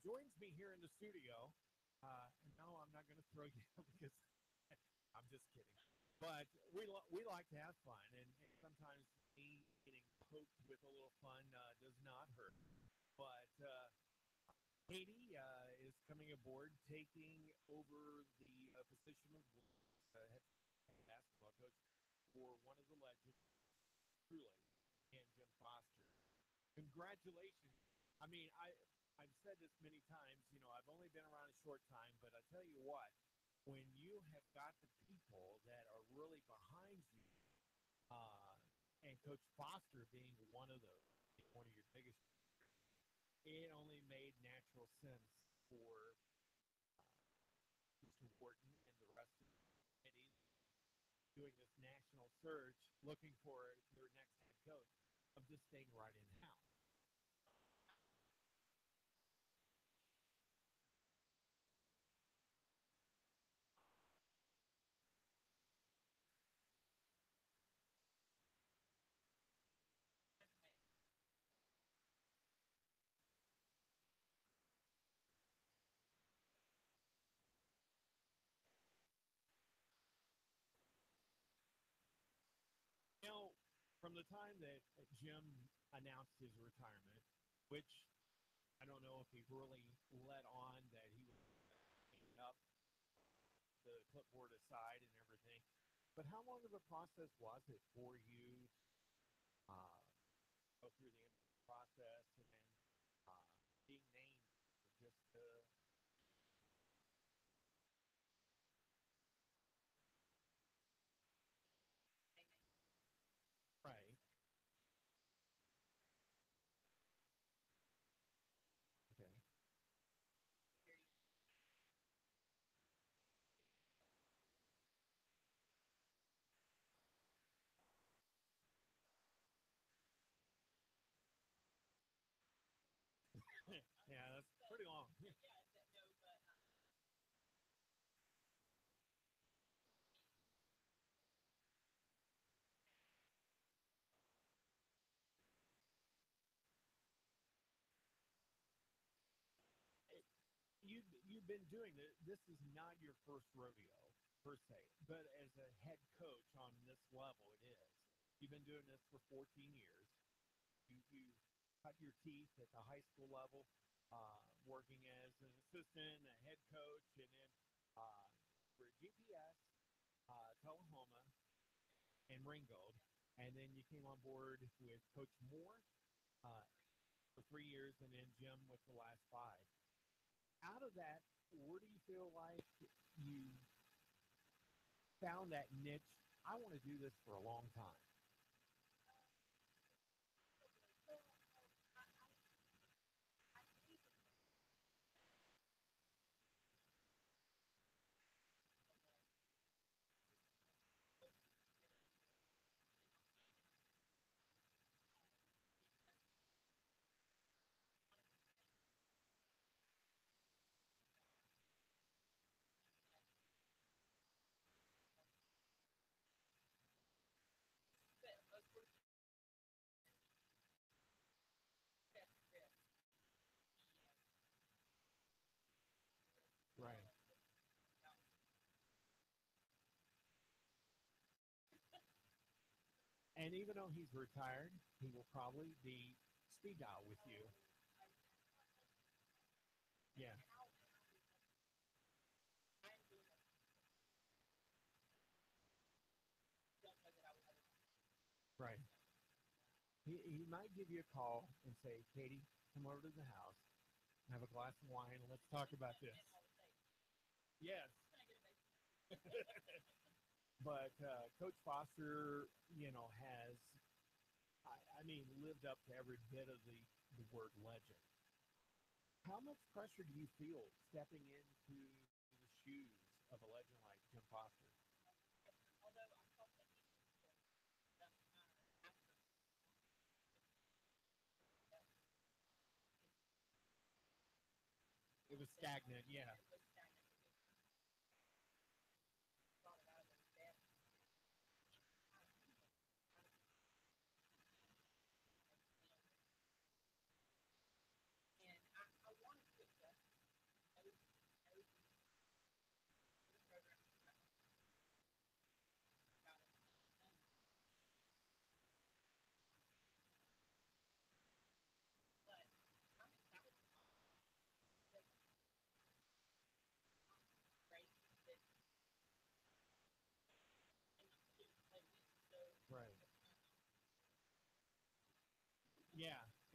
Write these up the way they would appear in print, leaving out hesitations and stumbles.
joins me here in the studio. And no, I'm not going to throw you because I'm just kidding. But we like to have fun, and sometimes me getting poked with a little fun does not hurt. But Katie is coming aboard, taking over the position of head basketball coach for one of the legends, truly, and Jim Foster. Congratulations. I mean, I've said this many times. You know, I've only been around a short time, but I tell you what, when you have got the people that are really behind you, uh, and Coach Foster being one of those, one of your biggest, it only made natural sense for Mr. Wharton and the rest of the committee doing this national search, looking for their next head coach, of just staying right in house. Now, from the time that Jim announced his retirement, which I don't know if he really let on that he was hanging up the clipboard aside and everything, but how long of a process was it for you uh, go through the interview process and then uh, being named for just right? Okay. Yeah, that's pretty long. You've been doing this. This is not your first rodeo per se, but as a head coach on this level, it is. You've been doing this for 14 years. You cut your teeth at the high school level, working as an assistant, a head coach, and then for GPS, Tullahoma, and Ringgold, and then you came on board with Coach Moore uh, for 3 years, and then Jim with the last five. Out of that, where do you feel like you found that niche? I want to do this for a long time. Right. And even though he's retired, he will probably be speed dial with you. Yeah, right. He might give you a call and say, Katie, come over to the house, have a glass of wine, and let's talk about this. Yes. But Coach Foster, has, I mean, lived up to every bit of the word legend. How much pressure do you feel stepping into the shoes of a legend like Jim Foster? It was stagnant, yeah.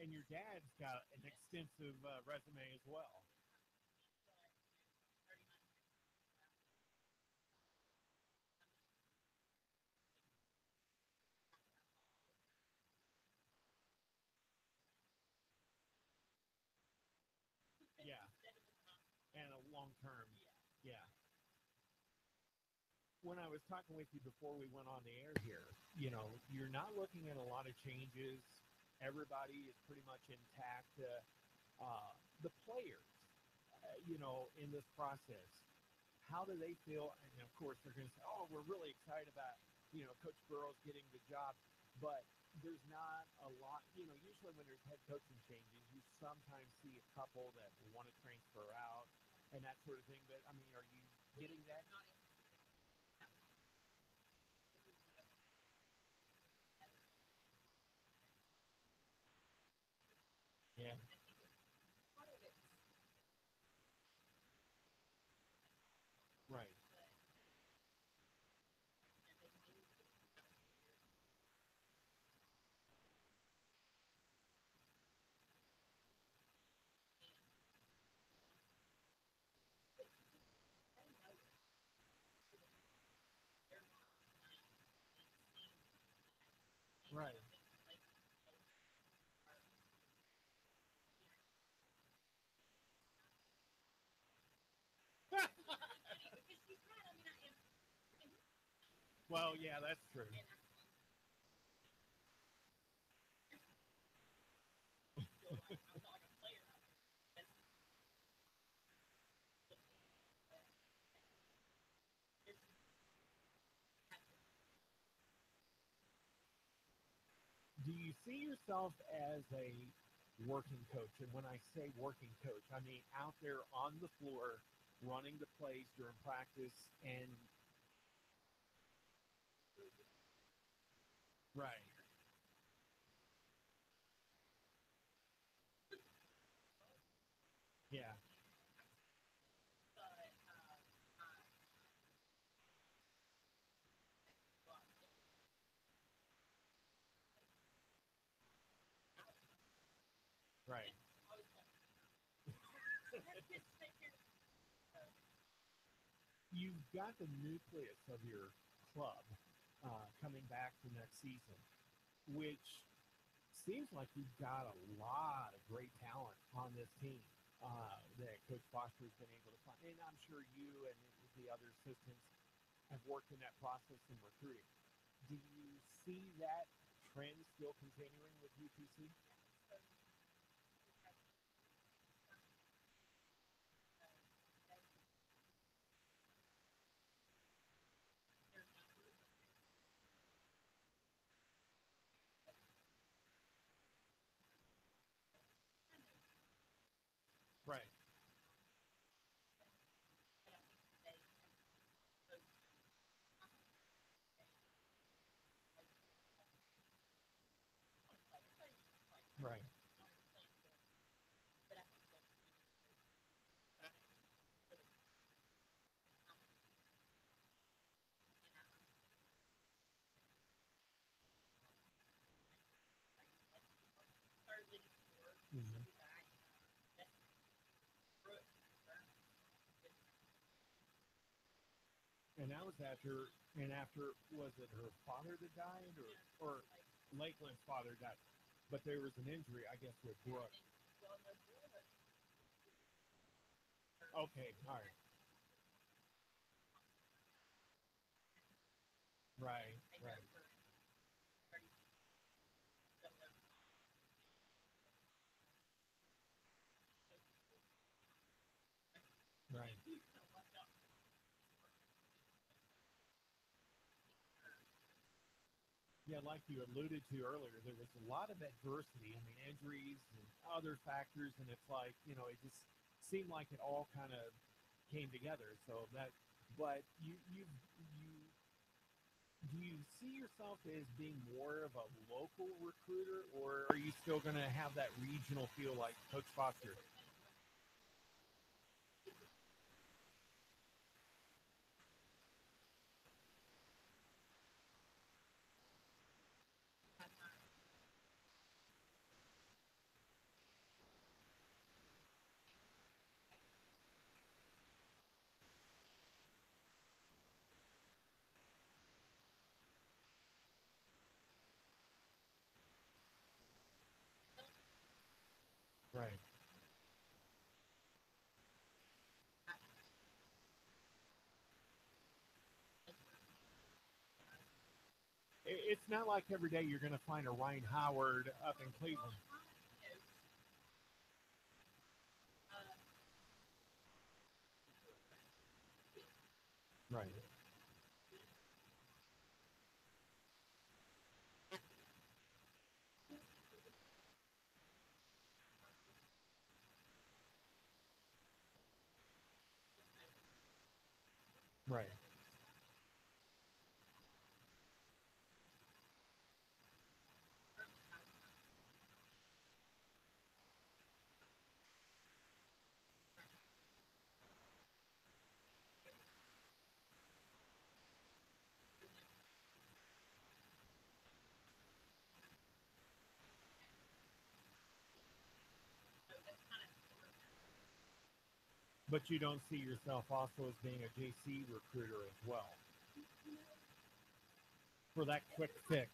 And your dad's got an extensive resume as well. Yeah, and a long term. Yeah. When I was talking with you before we went on the air here, you're not looking at a lot of changes. Everybody is pretty much intact. The players, in this process, how do they feel? And of course, they're going to say, "Oh, we're really excited about Coach Burrows getting the job," but there's not a lot. Usually when there's head coaching changes, you sometimes see a couple that want to transfer out and that sort of thing. But I mean, are you getting that? Yeah. Right. Right. Well, yeah, that's true. Do you see yourself as a working coach? And when I say working coach, I mean out there on the floor, running the plays during practice, and right, yeah, right. You've got the nucleus of your club coming back for next season, which seems like you've got a lot of great talent on this team that Coach Foster's been able to find. And I'm sure you and the other assistants have worked in that process in recruiting. Do you see that trend still continuing with UTC? Right, right. Mhm. And that was after, was it her father that died, or Lakeland's father died? But there was an injury, I guess, with Brooke. Okay, all right. Right, right, right. Yeah, like you alluded to earlier, there was a lot of adversity. I mean, injuries and other factors, and it's like it just seemed like it all kind of came together. So that, but you do you see yourself as being more of a local recruiter, or are you still going to have that regional feel like Coach Foster? right. It's not like every day you're going to find a Ryan Howard up in Cleveland. Right, right. But you don't see yourself also as being a JC recruiter as well for that quick fix.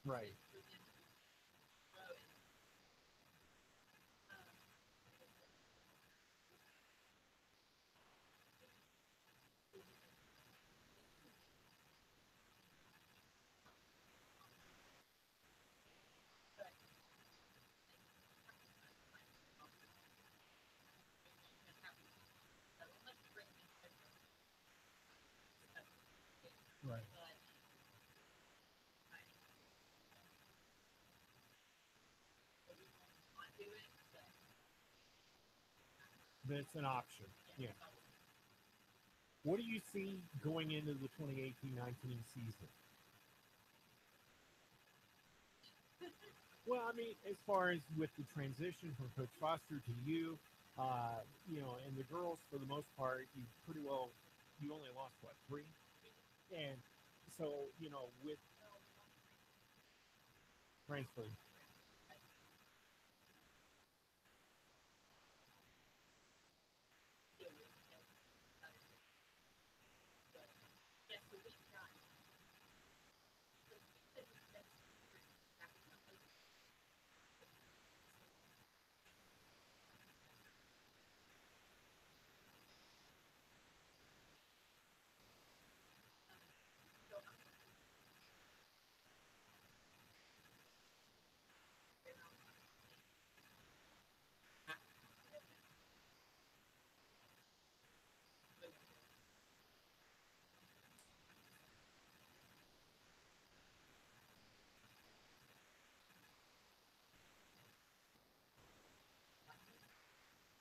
Right, right. That's an option. Yeah. What do you see going into the 2018-19 season? Well, I mean, as far as with the transition from Coach Foster to you, and the girls for the most part, you only lost what, three? And so, with transfer,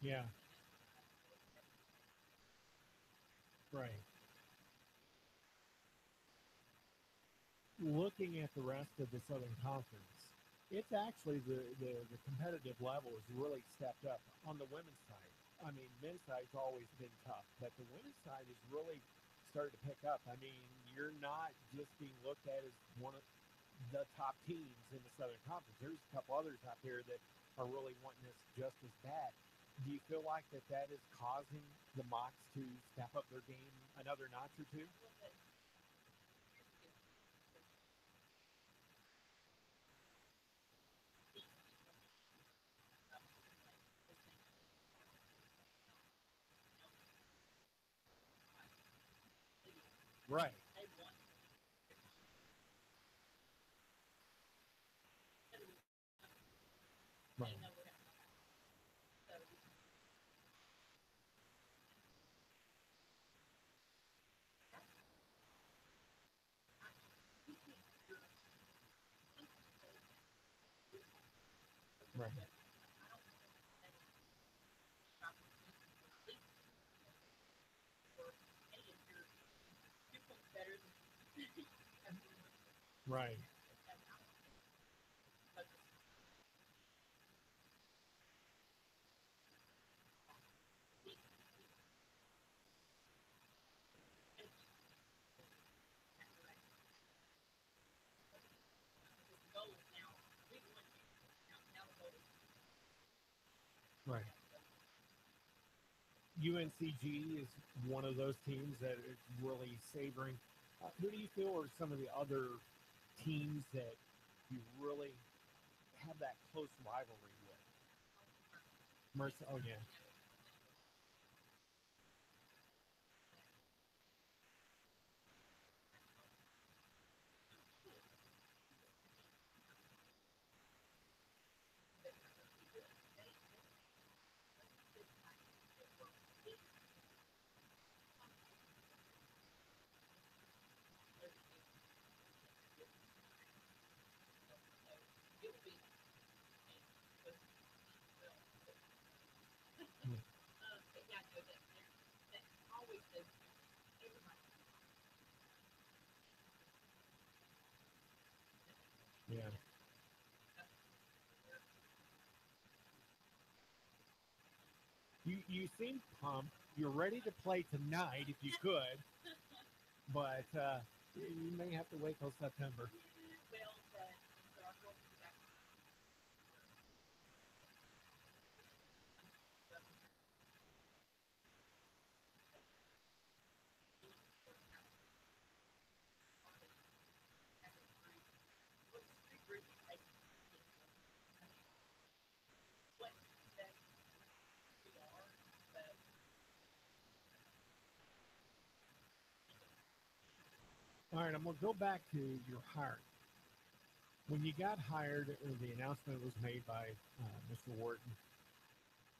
yeah, right. Looking at the rest of the Southern Conference, it's actually the competitive level has really stepped up on the women's side. I mean, men's side's always been tough, but the women's side has really started to pick up. I mean, you're not just being looked at as one of the top teams in the Southern Conference. There's a couple others out there that are really wanting this just as bad. Do you feel like that is causing the Mocs to step up their game another notch or two? Right, right, right, right, right. UNCG is one of those teams that is really savoring. Who do you feel are some of the other teams that you really have that close rivalry with? Mercer, oh yeah. Yeah. You seem pumped. You're ready to play tonight if you could, but you may have to wait till September. All right, I'm going to go back to your hiring. When you got hired, the announcement was made by Mr. Wharton.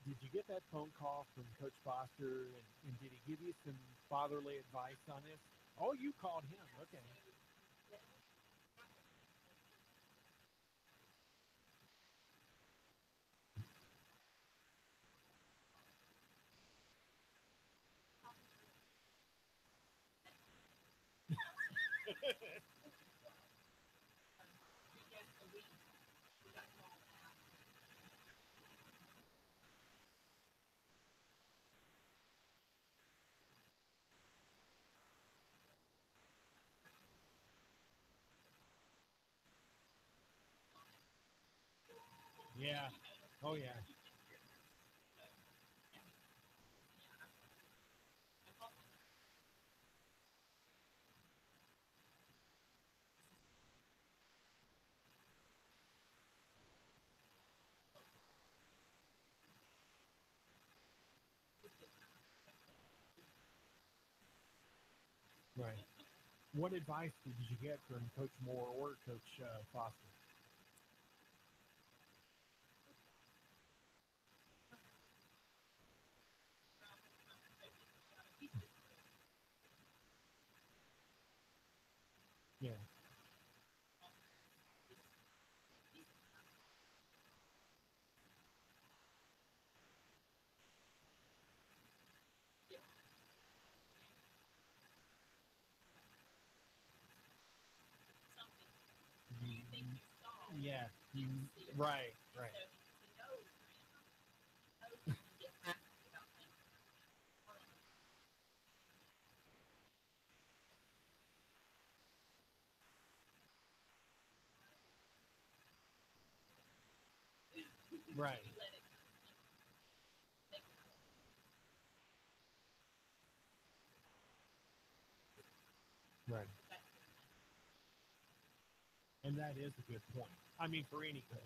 Did you get that phone call from Coach Foster, and did he give you some fatherly advice on this? Oh, you called him. Okay. Yeah. Oh, yeah. Right. What advice did you get from Coach Moore or Coach Foster? Yeah. Yeah. Right. Right. Right. Right. And that is a good point. I mean, for any coach.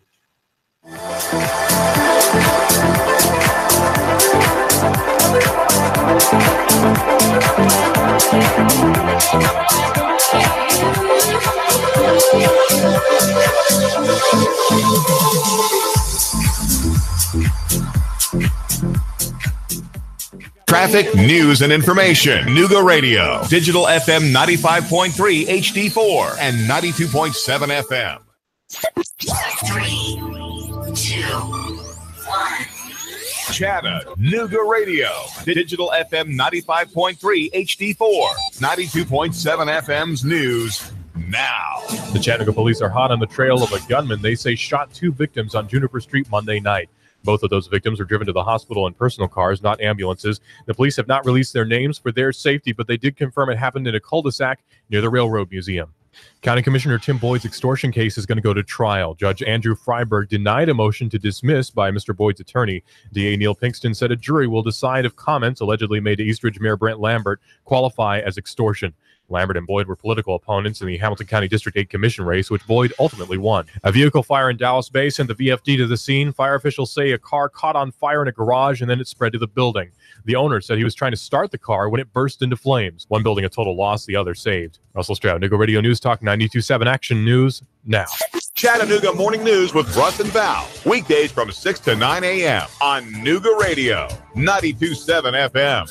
Traffic, news, and information. Nuga Radio. Digital FM 95.3 HD4 and 92.7 FM. 3, 2, 1. Chattanooga Radio. Digital FM 95.3 HD4, 92.7 FM's news now. The Chattanooga police are hot on the trail of a gunman they say shot 2 victims on Juniper Street Monday night. Both of those victims were driven to the hospital in personal cars, not ambulances. The police have not released their names for their safety, but they did confirm it happened in a cul-de-sac near the Railroad Museum. County Commissioner Tim Boyd's extortion case is going to go to trial. Judge Andrew Freiberg denied a motion to dismiss by Mr. Boyd's attorney. DA Neil Pinkston said a jury will decide if comments allegedly made to Eastridge Mayor Brent Lambert qualify as extortion. Lambert and Boyd were political opponents in the Hamilton County District 8 Commission race, which Boyd ultimately won. A vehicle fire in Dallas Bay sent the VFD to the scene. Fire officials say a car caught on fire in a garage and then it spread to the building. The owner said he was trying to start the car when it burst into flames. One building a total loss, the other saved. Russell Stroud, Chattanooga Radio News Talk 92.7 Action News now. Chattanooga Morning News with Russ and Val. Weekdays from 6 to 9 a.m. on Nooga Radio, 92.7 FM.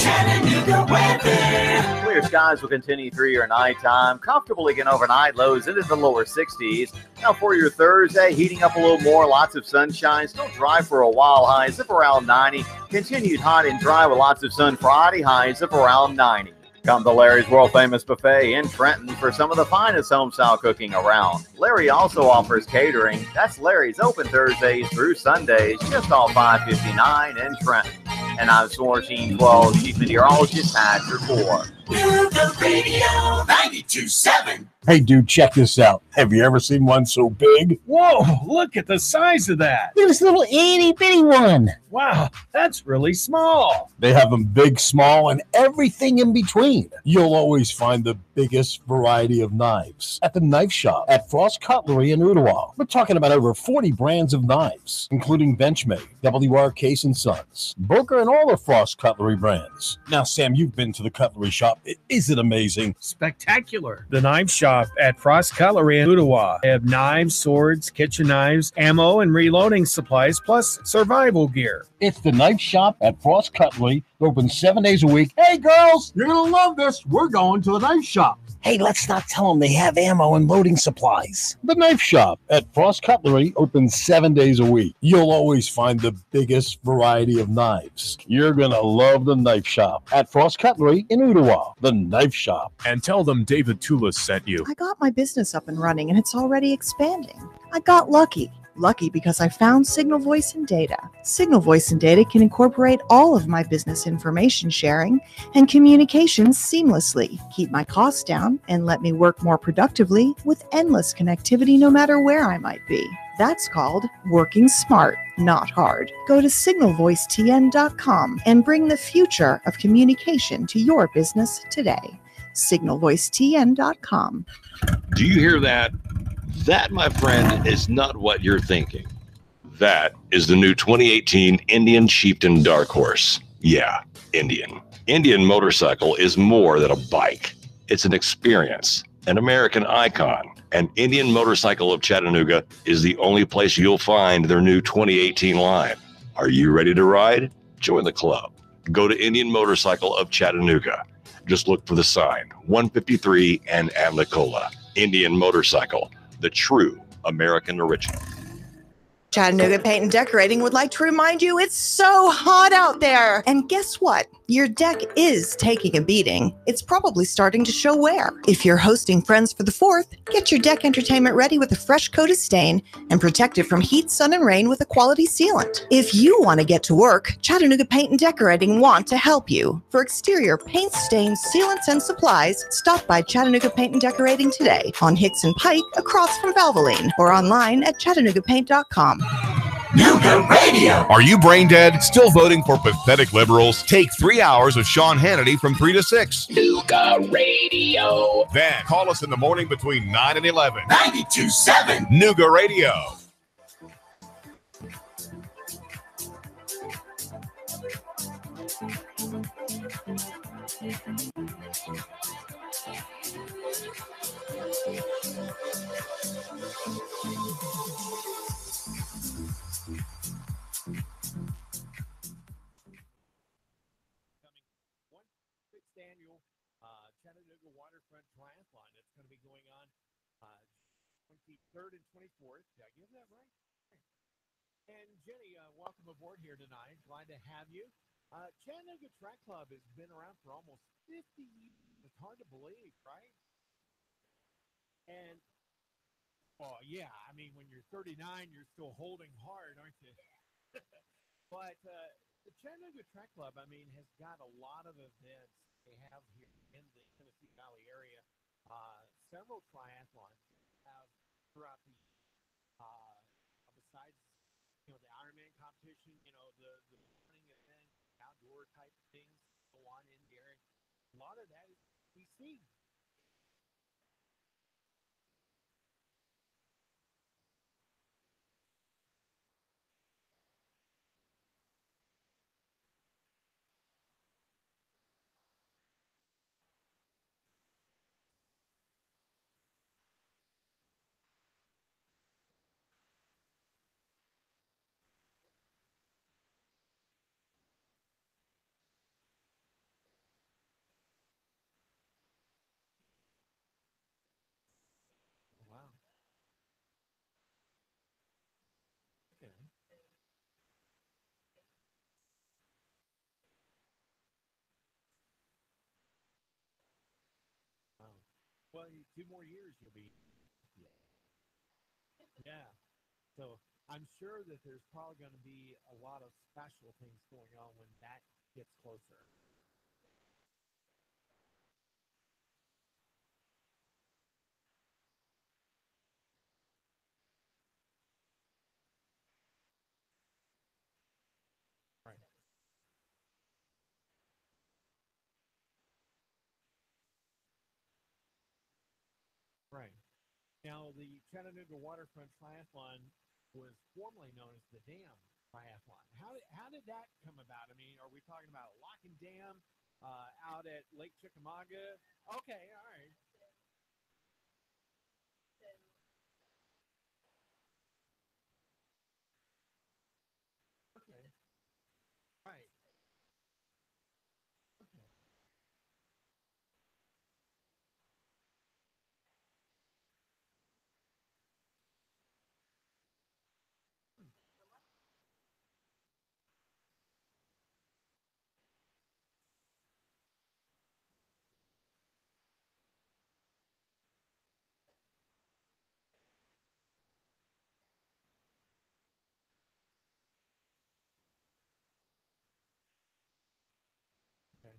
Chattanooga weather. Clear skies will continue through your nighttime. Comfortable again overnight. Lows into the lower 60s. Now for your Thursday, heating up a little more. Lots of sunshine. Still dry for a while. Highs up around 90. Continued hot and dry with lots of sun Friday. Highs up around 90. Come to Larry's World Famous Buffet in Trenton for some of the finest home-style cooking around. Larry also offers catering. That's Larry's open Thursdays through Sundays, just off 559 in Trenton. And I'm Sourcing 12 Chief Meteorologist Pat Report. Nooga Radio 92.7. Hey, dude, check this out. Have you ever seen one so big? Whoa, look at the size of that. Look at this little itty-bitty one. Wow, that's really small. They have them big, small, and everything in between. You'll always find the biggest variety of knives at the knife shop at Frost Cutlery in Ottawa. We're talking about over 40 brands of knives, including Benchmade, WR Case & Sons, Booker, and all the Frost Cutlery brands. Now, Sam, you've been to the cutlery shop. Is it amazing? Spectacular. The knife shop at Frost Cutlery in Ottawa. They have knives, swords, kitchen knives, ammo, and reloading supplies, plus survival gear. It's the knife shop at Frost Cutlery. Open 7 days a week. Hey, girls, you're going to love this. We're going to the knife shop. Hey, let's not tell them they have ammo and loading supplies. The knife shop at Frost Cutlery opens 7 days a week. You'll always find the biggest variety of knives. You're going to love the knife shop at Frost Cutlery in Ottawa. The knife shop. And tell them David Toulis sent you. I got my business up and running, and it's already expanding. I got lucky. Lucky because I found Signal Voice and Data. Signal Voice and Data can incorporate all of my business information sharing and communications seamlessly, keep my costs down, and let me work more productively with endless connectivity no matter where I might be. That's called working smart, not hard. Go to signalvoicetn.com and bring the future of communication to your business today. signalvoicetn.com. Do you hear that? That, my friend, is not what you're thinking. That is the new 2018 Indian Chieftain Dark Horse. Yeah, Indian. Indian motorcycle is more than a bike. It's an experience, an American icon. And Indian Motorcycle of Chattanooga is the only place you'll find their new 2018 line. Are you ready to ride? Join the club. Go to Indian Motorcycle of Chattanooga. Just look for the sign, 153 and Amnicola. Indian Motorcycle. The true American original. Chattanooga Paint and Decorating would like to remind you it's so hot out there. And guess what? Your deck is taking a beating. It's probably starting to show wear. If you're hosting friends for the 4th, get your deck entertainment ready with a fresh coat of stain and protect it from heat, sun, and rain with a quality sealant. If you want to get to work, Chattanooga Paint and Decorating want to help you. For exterior paint, stains, sealants, and supplies, stop by Chattanooga Paint and Decorating today on Hicks and Pike across from Valvoline or online at chattanoogapaint.com. Nooga Radio. Are you brain dead? Still voting for pathetic liberals? Take 3 hours of Sean Hannity from 3 to 6. Nooga Radio. Then call us in the morning between 9 and 11. 92.7. Nooga Radio. Chattanooga Waterfront Triathlon. It's going to be going on 23rd and 24th. Did I get that right? And Jenni, welcome aboard here tonight. Glad to have you. Chattanooga Track Club has been around for almost 50 years. It's hard to believe, right? And, well, yeah, I mean, when you're 39, you're still holding hard, aren't you? But the Chattanooga Track Club, I mean, has got a lot of events they have here in the Tennessee Valley area. Several triathlons have throughout the besides the Ironman competition, the running event, outdoor type things go on in here. a lot of that is PC. Wow. Okay. Wow. Well, 2 more years you'll be. Yeah. So I'm sure that there's probably going to be a lot of special things going on when that gets closer. Right. Right. Now, the Chattanooga Waterfront Triathlon was formerly known as the Dam Triathlon. How did that come about? I mean, are we talking about Lock and Dam out at Lake Chickamauga? Okay, all right. Okay, right. Okay. Okay.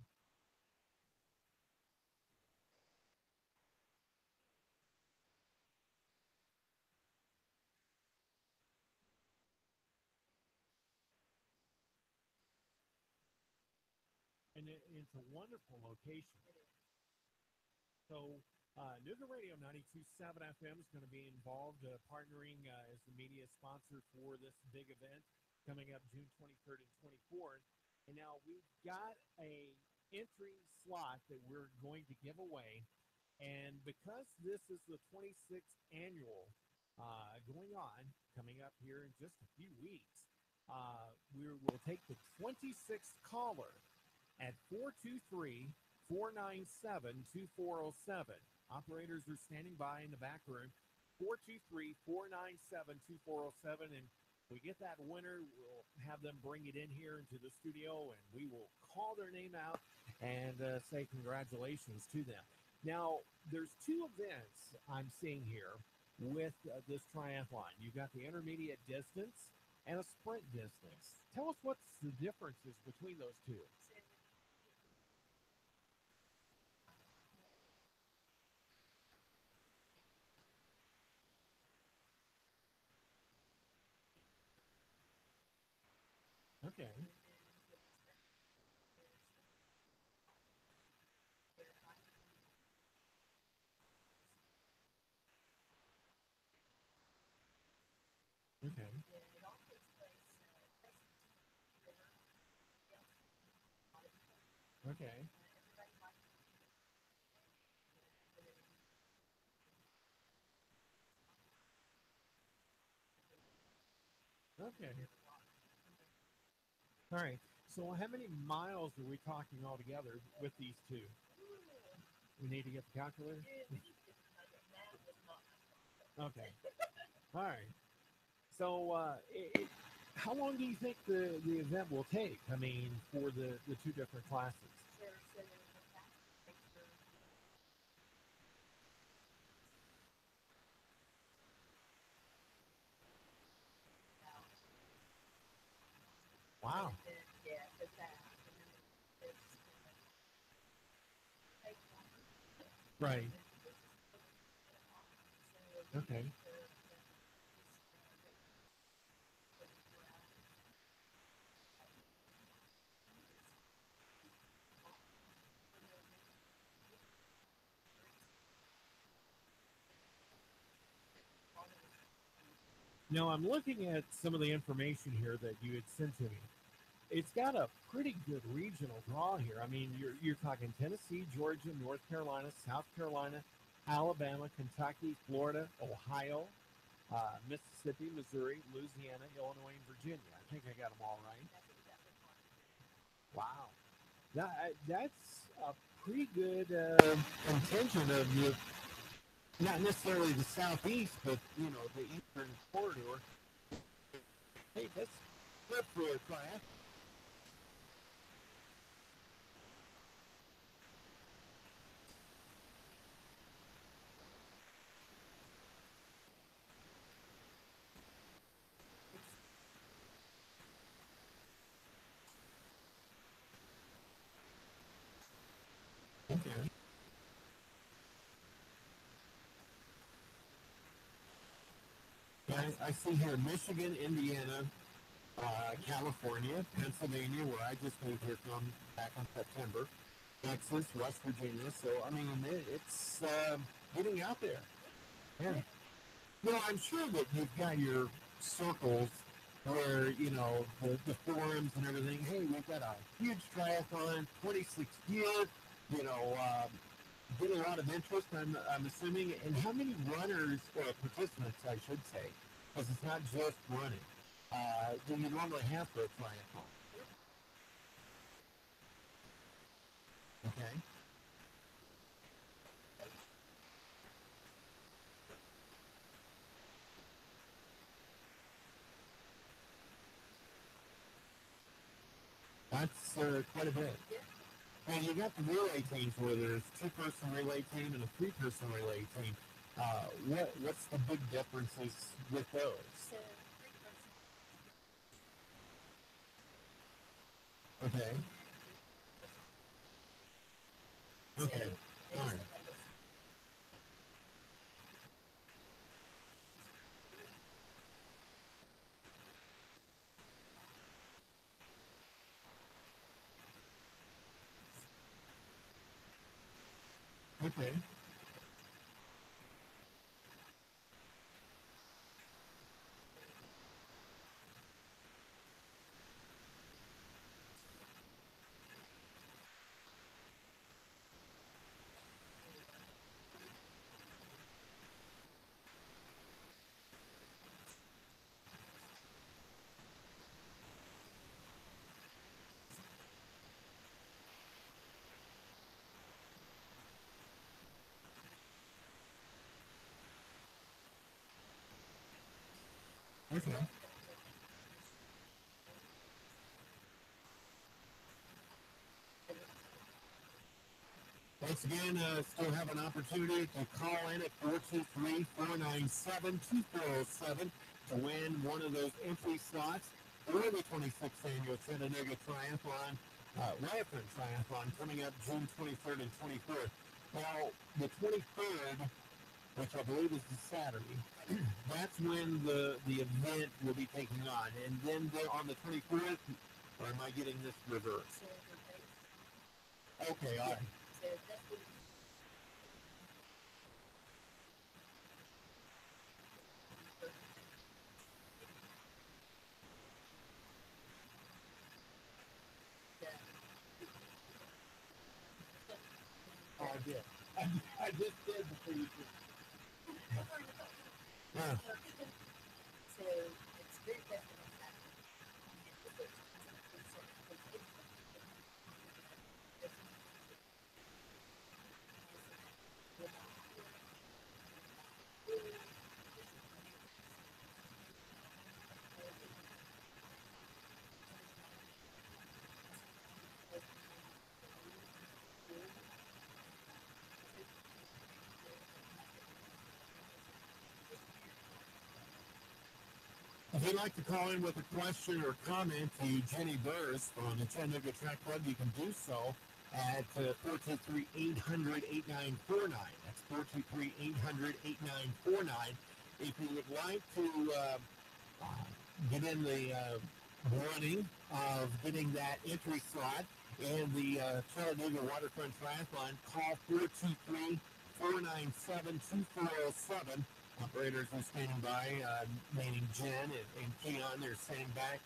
And it's a wonderful location. So, Nooga Radio 92.7 FM is going to be involved, partnering as the media sponsor for this big event coming up June 23rd and 24th. And now we've got a entry slot that we're going to give away. And because this is the 26th annual going on, coming up here in just a few weeks, we will take the 26th caller at 423-497-2407. Operators are standing by in the back room. 423-497-2407. And we get that winner, we'll have them bring it in here into the studio, and we will call their name out and say congratulations to them. Now, there's two events I'm seeing here with this triathlon. You've got the intermediate distance and a sprint distance. Tell us what's the differences between those two. Okay. Okay. Okay. Okay. All right. So how many miles are we talking altogether with these two? We need to get the calculator? Okay. All right. So how long do you think the event will take? I mean, for the two different classes? Wow. Right. Okay. Now I'm looking at some of the information here that you had sent to me. It's got a pretty good regional draw here. I mean, you're talking Tennessee, Georgia, North Carolina, South Carolina, Alabama, Kentucky, Florida, Ohio, Mississippi, Missouri, Louisiana, Illinois, and Virginia. I think I got them all right. Wow. That's a pretty good contingent of the, not necessarily the southeast, but, you know, the eastern corridor. Hey, that's good for a class. Okay. I see here Michigan, Indiana, California, Pennsylvania, where I just moved here from back in September, Texas, West Virginia. So, I mean, it's getting out there. Yeah. Well, I'm sure that you've got your circles where, you know, the forums and everything. Hey, we've got a huge triathlon, 26th year, you know, get a lot of interest, I'm assuming. And how many runners, or participants, I should say, because it's not just running, do you normally have for a triathlon? Okay. That's quite a bit. And you got the relay teams where there's two-person relay team and a three-person relay team. What's the big differences with those? Okay. Okay. All right. Okay. Okay. Once again, still have an opportunity to call in at 423-497-2407 to win one of those entry slots for the 26th annual Chattanooga Triathlon, Riotron Triathlon, coming up June 23rd and 24th. Now, the 23rd, which I believe is the Saturday, that's when the event will be taking on. And then on the 24th, or am I getting this reversed? Okay, all right. Oh, I did. I just did before you did. Yeah. If you'd like to call in with a question or comment to Jenni Berz from the Chattanooga Track Club, you can do so at 423-800-8949. That's 423-800-8949. If you would like to get in the running of getting that entry slot in the Chattanooga Waterfront Triathlon, call 423-497-2407. Operators are standing by, meaning Jen and Keon. They're standing back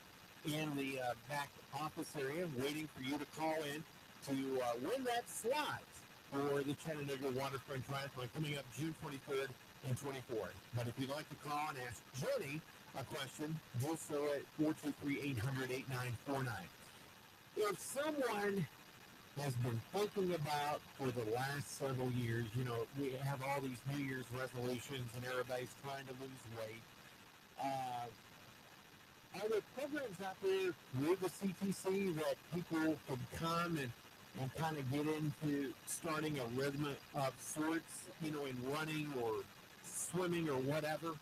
in the back office area, waiting for you to call in to win that slot for the Chattanooga Waterfront Triathlon coming up June 23rd and 24th. But if you'd like to call and ask Jenni a question, do so at 423-800-8949. If someone has been thinking about for the last several years, you know, we have all these New Year's resolutions and everybody's trying to lose weight. Are there programs out there with the CTC that people can come and kind of get into starting a rhythm of sorts, you know, in running or swimming or whatever?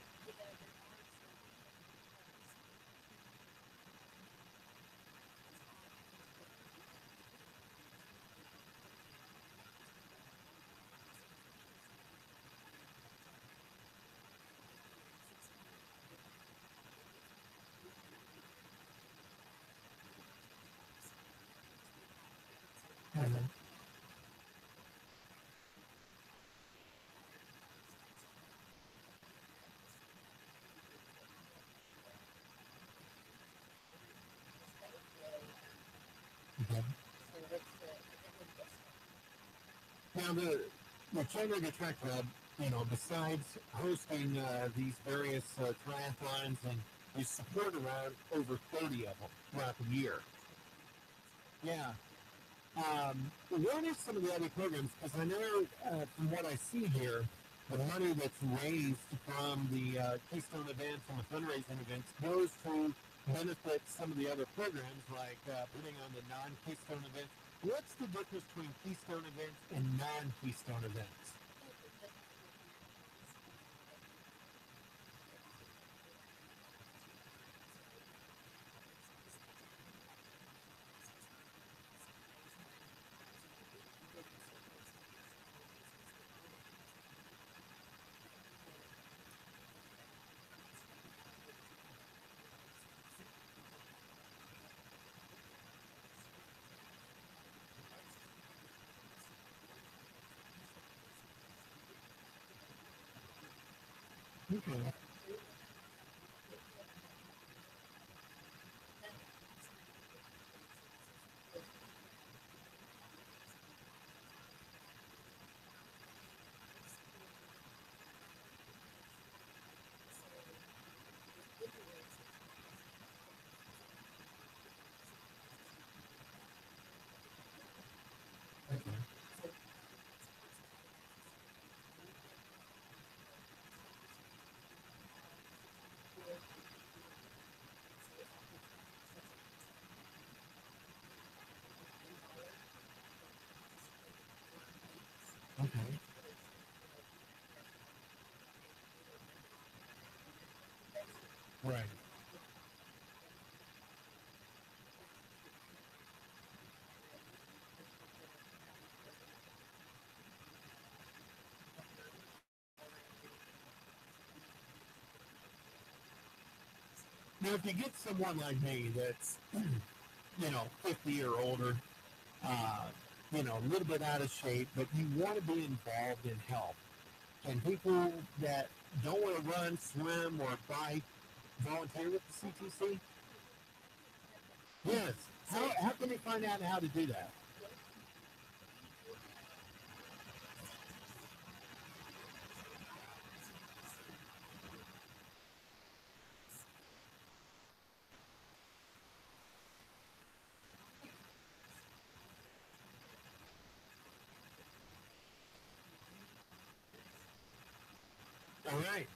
Now, the Chattanooga Track Club, you know, besides hosting these various triathlons, and you support around over 30 of them throughout the year. Yeah. What are some of the other programs? Because I know from what I see here, the money that's raised from the Keystone events and the fundraising events goes to benefit some of the other programs, like putting on the non-Keystone events. What's the difference between Keystone events and non-Keystone events? Okay. Okay. Right. Now, if you get someone like me that's, you know, 50 or older, you know, a little bit out of shape, but you want to be involved in health, and people that don't want to run, swim, or bike, volunteer with the CTC? Yes. How can they find out how to do that? All right.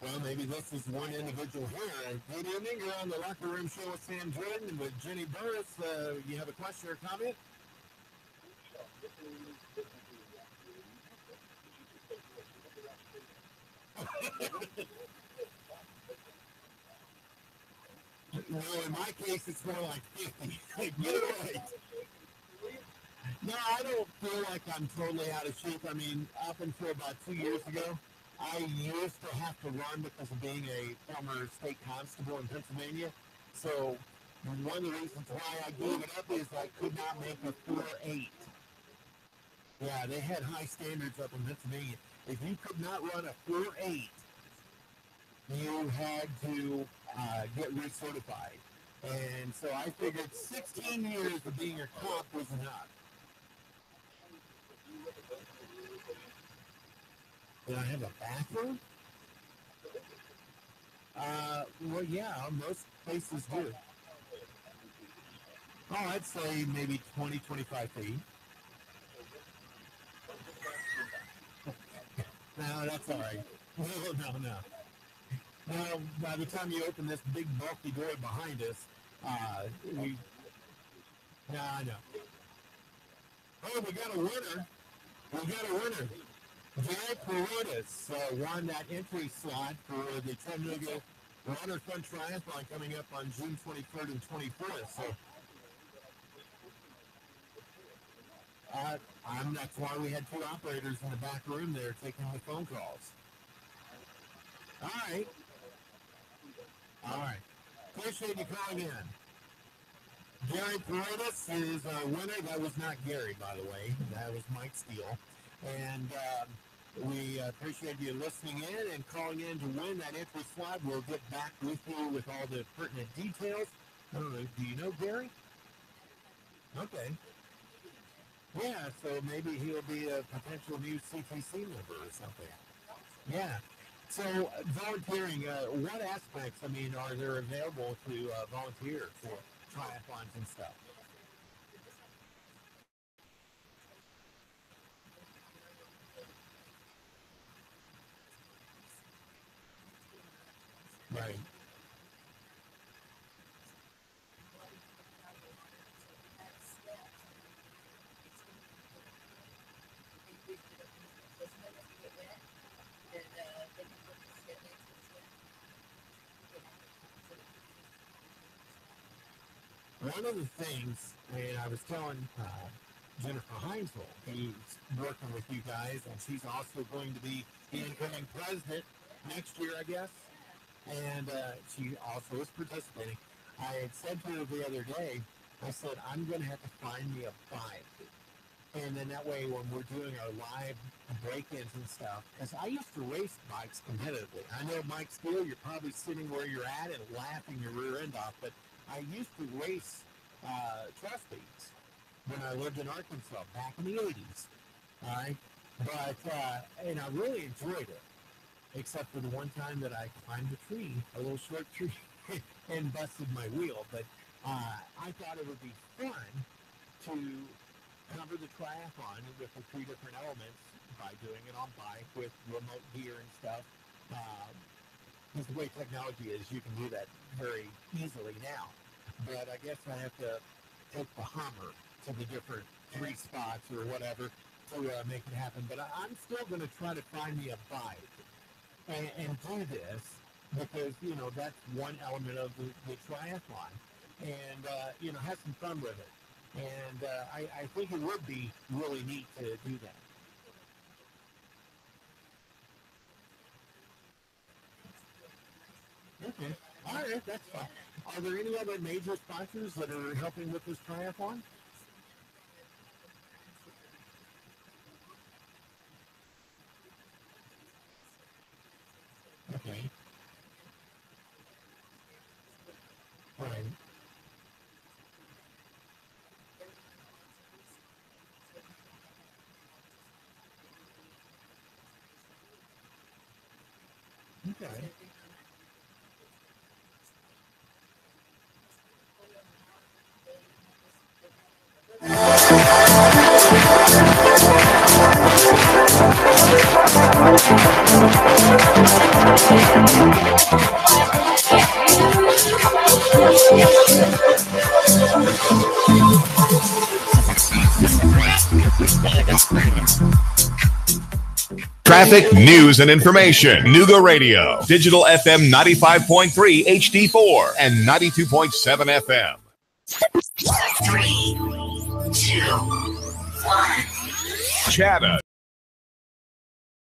Well, maybe this is one individual here. Good evening. You're on the Locker Room Show with Sam Jordan and with Jenni Burrows. You have a question or comment? Well, in my case, it's more like 50. You're right. No, I don't feel like I'm totally out of shape. I mean, up until about 2 years ago, I used to have to run because of being a former state constable in Pennsylvania. So one of the reasons why I gave it up is I could not make a 4.8. Yeah, they had high standards up in Pennsylvania. If you could not run a 4.8, you had to get recertified. And so I figured 16 years of being a cop was enough. Do I have a bathroom? Well, yeah, most places do. Oh, I'd say maybe 20, 25 feet. No, that's all right. No. Now, by the time you open this big bulky door behind us, I know. Oh, we got a winner. Jerry Burrows won that entry slot for the Chattanooga Runner Fun Triathlon coming up on June 23rd and 24th. So, that's why we had 2 operators in the back room there taking the phone calls. All right. Appreciate you calling in. Gary Paredes is our winner. That was not Gary, by the way. That was Mike Steele. And we appreciate you listening in and calling in to win that entry slot. We'll get back with you with all the pertinent details. I don't know. Do you know Gary? Okay. Yeah, so maybe he'll be a potential new CTC member or something. Yeah. So volunteering, what aspects, are there available to volunteer for triathlons and stuff? Right. One of the things, and I was telling Jennifer Heinzel, who's working with you guys, and she's also going to be the incoming president next year, I guess, and she also is participating. I had said to her the other day, I said, I'm going to have to find me a bike. And then that way, when we're doing our live break-ins and stuff, because I used to race bikes competitively. I know, Mike Steele, you're probably sitting where you're at and laughing your rear end off, but I used to race trust beats when I lived in Arkansas back in the 80s. All right? But, and I really enjoyed it, except for the one time that I climbed a tree, a little short tree, and busted my wheel. But I thought it would be fun to cover the triathlon with the 3 different elements by doing it on bike with remote gear and stuff. Because the way technology is, you can do that very easily now. But I guess I have to take the Hummer to the different 3 spots or whatever to make it happen. But I'm still going to try to find me a bike and do this because, that's one element of the triathlon. And, have some fun with it. And I think it would be really neat to do that. Okay. All right, that's fine. Are there any other major sponsors that are helping with this triathlon? Okay. All right. Okay. Traffic, news, and information. Nuga Radio. Digital FM 95.3 HD4 and 92.7 FM. 3, 2, 1. Chattanooga.